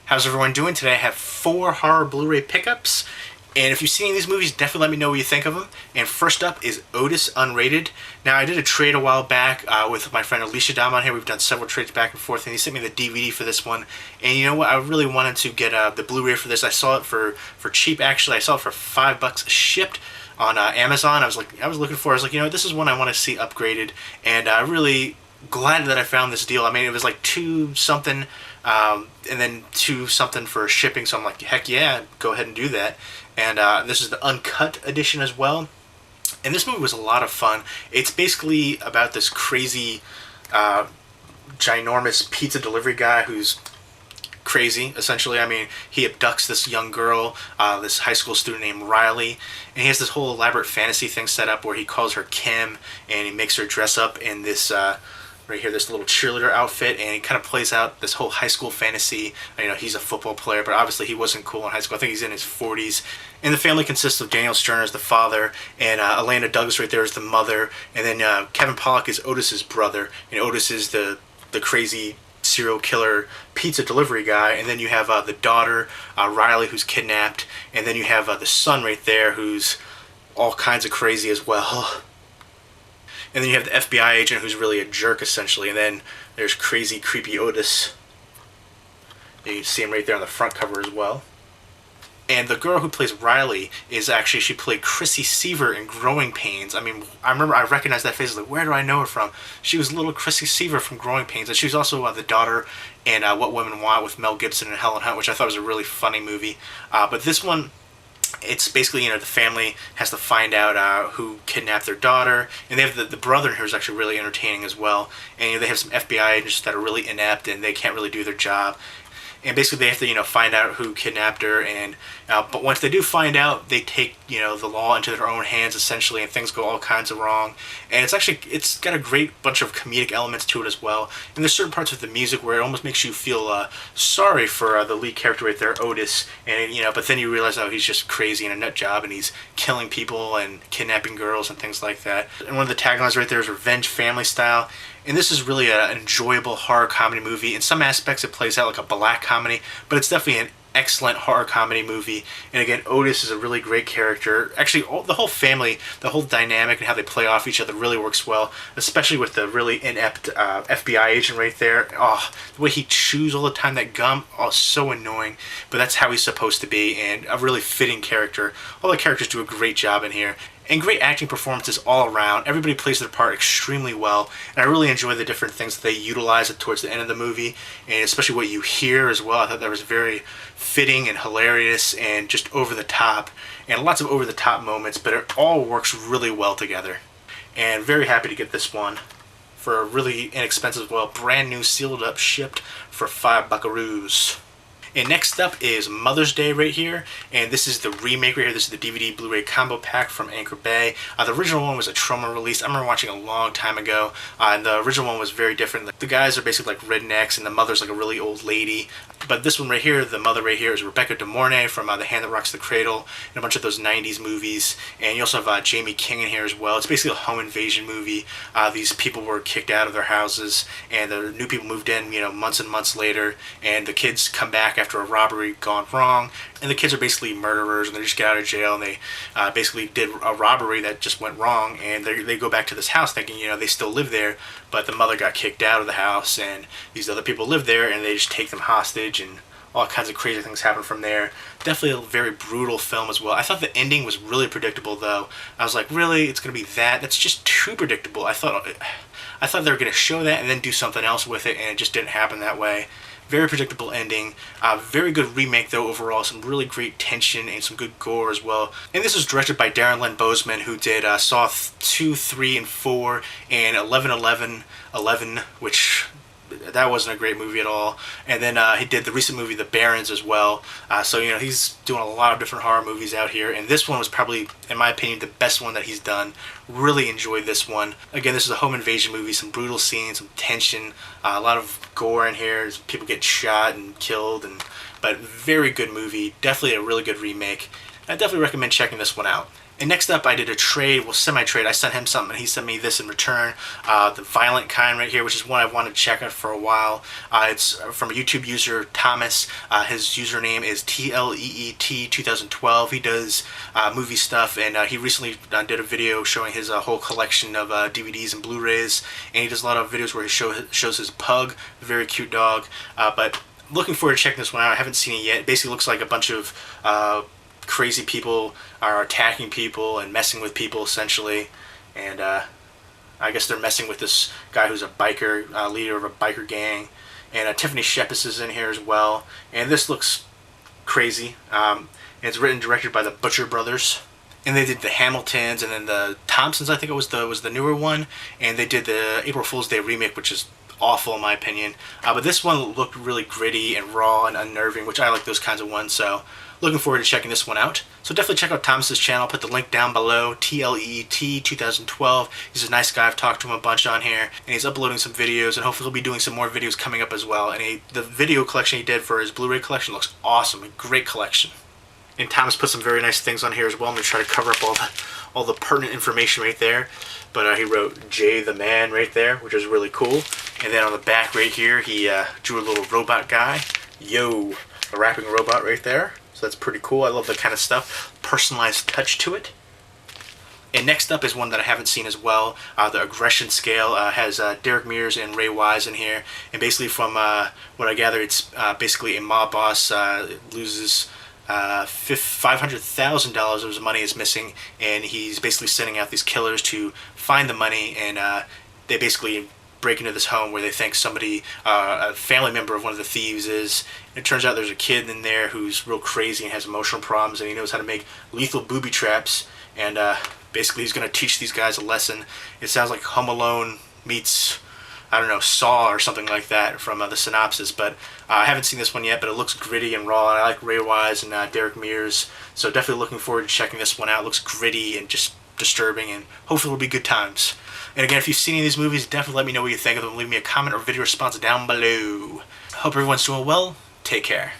How's everyone doing today? I have 4 horror Blu-ray pickups, and if you've seen these movies, definitely let me know what you think of them. And first up is Otis Unrated. Now, I did a trade a while back with my friend Alicia Dom on here. We've done several trades back and forth, and he sent me the DVD for this one. And you know what? I really wanted to get the Blu-ray for this. I saw it for cheap, actually. I saw it for $5 shipped on Amazon. I was looking for it. I was like, you know, this is one I want to see upgraded, and really glad that I found this deal. I mean, it was like $2 something, and then $2 something for shipping. So I'm like, heck yeah, go ahead and do that. And this is the uncut edition as well. And this movie was a lot of fun. It's basically about this crazy, ginormous pizza delivery guy who's crazy, essentially. I mean, he abducts this young girl, this high school student named Riley, and he has this whole elaborate fantasy thing set up where he calls her Kim, and he makes her dress up in this right here, this little cheerleader outfit, and he kind of plays out this whole high school fantasy. You know, he's a football player, but obviously he wasn't cool in high school. I think he's in his 40s. And the family consists of Daniel Stern as the father, and Elena Douglas right there is the mother, and then Kevin Pollak is Otis's brother, and Otis is the crazy serial killer pizza delivery guy. And then you have the daughter, Riley, who's kidnapped, and then you have the son right there who's all kinds of crazy as well. And then you have the FBI agent who's really a jerk, essentially. And then there's crazy, creepy Otis. You can see him right there on the front cover as well. And the girl who plays Riley is actually, she played Chrissy Seaver in Growing Pains. I mean, I remember I recognized that face. I was like, where do I know her from? She was little Chrissy Seaver from Growing Pains. And she was also the daughter in What Women Want with Mel Gibson and Helen Hunt, which I thought was a really funny movie. But this one, it's basically, you know, the family has to find out who kidnapped their daughter, and they have the brother who's actually really entertaining as well. And you know, they have some FBI agents that are really inept and they can't really do their job. And basically, they have to, you know, find out who kidnapped her. And but once they do find out, they take, you know, the law into their own hands essentially, and things go all kinds of wrong. And it's got a great bunch of comedic elements to it as well. And there's certain parts of the music where it almost makes you feel sorry for the lead character right there, Otis. And you know, but then you realize, oh, he's just crazy and a nut job, and he's killing people and kidnapping girls and things like that. And one of the taglines right there is "Revenge Family Style." And this is really an enjoyable horror comedy movie. In some aspects, it plays out like a black comedy, but it's definitely an excellent horror comedy movie. And again, Otis is a really great character. Actually, the whole family, the whole dynamic and how they play off each other really works well, especially with the really inept FBI agent right there. Oh, the way he chews all the time, that gum, oh, so annoying. But that's how he's supposed to be, and a really fitting character. All the characters do a great job in here. And great acting performances all around. Everybody plays their part extremely well, and I really enjoy the different things that they utilize towards the end of the movie, and especially what you hear as well. I thought that was very fitting and hilarious and just over the top, and lots of over the top moments, but it all works really well together. And very happy to get this one for a really inexpensive, well, brand new, sealed up, shipped for $5 buckaroos. And next up is Mother's Day right here, and this is the remake right here. This is the DVD Blu-ray combo pack from Anchor Bay. The original one was a trauma release. I remember watching a long time ago, and the original one was very different. The guys are basically like rednecks, and the mother's like a really old lady. But this one right here, the mother right here, is Rebecca De Mornay from The Hand That Rocks the Cradle and a bunch of those 90s movies. And you also have Jamie King in here as well. It's basically a home invasion movie. These people were kicked out of their houses, and the new people moved in, you know, months and months later, and the kids come back after a robbery gone wrong, and the kids are basically murderers, and they just get out of jail, and they basically did a robbery that just went wrong, and they go back to this house thinking, you know, they still live there, but the mother got kicked out of the house, and these other people live there, and they just take them hostage, and all kinds of crazy things happen from there. Definitely a very brutal film as well. I thought the ending was really predictable, though. I was like, really? It's going to be that? That's just too predictable. I thought they were going to show that and then do something else with it, and it just didn't happen that way. Very predictable ending. Very good remake, though, overall. Some really great tension and some good gore as well. And this is directed by Darren Lynn Bousman, who did Saw 2, 3, and 4, and 11, 11, 11, which that wasn't a great movie at all. And then he did the recent movie The Barons as well. So, you know, he's doing a lot of different horror movies out here. And this one was probably, in my opinion, the best one that he's done. Really enjoyed this one. Again, this is a home invasion movie. Some brutal scenes, some tension, a lot of gore in here. People get shot and killed. But very good movie. Definitely a really good remake. I definitely recommend checking this one out. And next up, I did a trade, well, semi-trade. I sent him something, and he sent me this in return. The Violent Kind right here, which is one I wanted to check out for a while. It's from a YouTube user, Thomas. His username is TLEET2012. He does movie stuff, and he recently did a video showing his whole collection of DVDs and Blu-rays. And he does a lot of videos where he shows his pug, very cute dog. But looking forward to checking this one out. I haven't seen it yet. It basically looks like a bunch of crazy people are attacking people and messing with people, essentially. And I guess they're messing with this guy who's a biker, leader of a biker gang. And Tiffany Shepis is in here as well. And this looks crazy. It's written and directed by the Butcher Brothers. And they did the Hamiltons, and then the Thompsons, I think it was the newer one. And they did the April Fool's Day remake, which is awful in my opinion. But this one looked really gritty and raw and unnerving, which I like those kinds of ones. So looking forward to checking this one out. So definitely check out Thomas's channel. I'll put the link down below. TLEET2012. He's a nice guy. I've talked to him a bunch on here, and he's uploading some videos, and hopefully he'll be doing some more videos coming up as well. And the video collection he did for his Blu-ray collection looks awesome. A great collection. And Thomas put some very nice things on here as well. I'm going to try to cover up all the pertinent information right there. But he wrote Jay the Man right there, which is really cool. And then on the back right here, he drew a little robot guy. Yo, a rapping robot right there. So that's pretty cool. I love that kind of stuff. Personalized touch to it. And next up is one that I haven't seen as well. The Aggression Scale has Derek Mears and Ray Wise in here. And basically from what I gather, it's basically a mob boss loses $500,000 of his money is missing, and he's basically sending out these killers to find the money, and they basically break into this home where they think somebody, a family member of one of the thieves is. It turns out there's a kid in there who's real crazy and has emotional problems, and he knows how to make lethal booby traps, and basically he's going to teach these guys a lesson. It sounds like Home Alone meets, I don't know, Saw or something like that from the synopsis, but I haven't seen this one yet, but it looks gritty and raw, and I like Ray Wise and Derek Mears, so definitely looking forward to checking this one out. It looks gritty and just disturbing, and hopefully it'll be good times. And again, if you've seen any of these movies, definitely let me know what you think of them. Leave me a comment or video response down below. Hope everyone's doing well. Take care.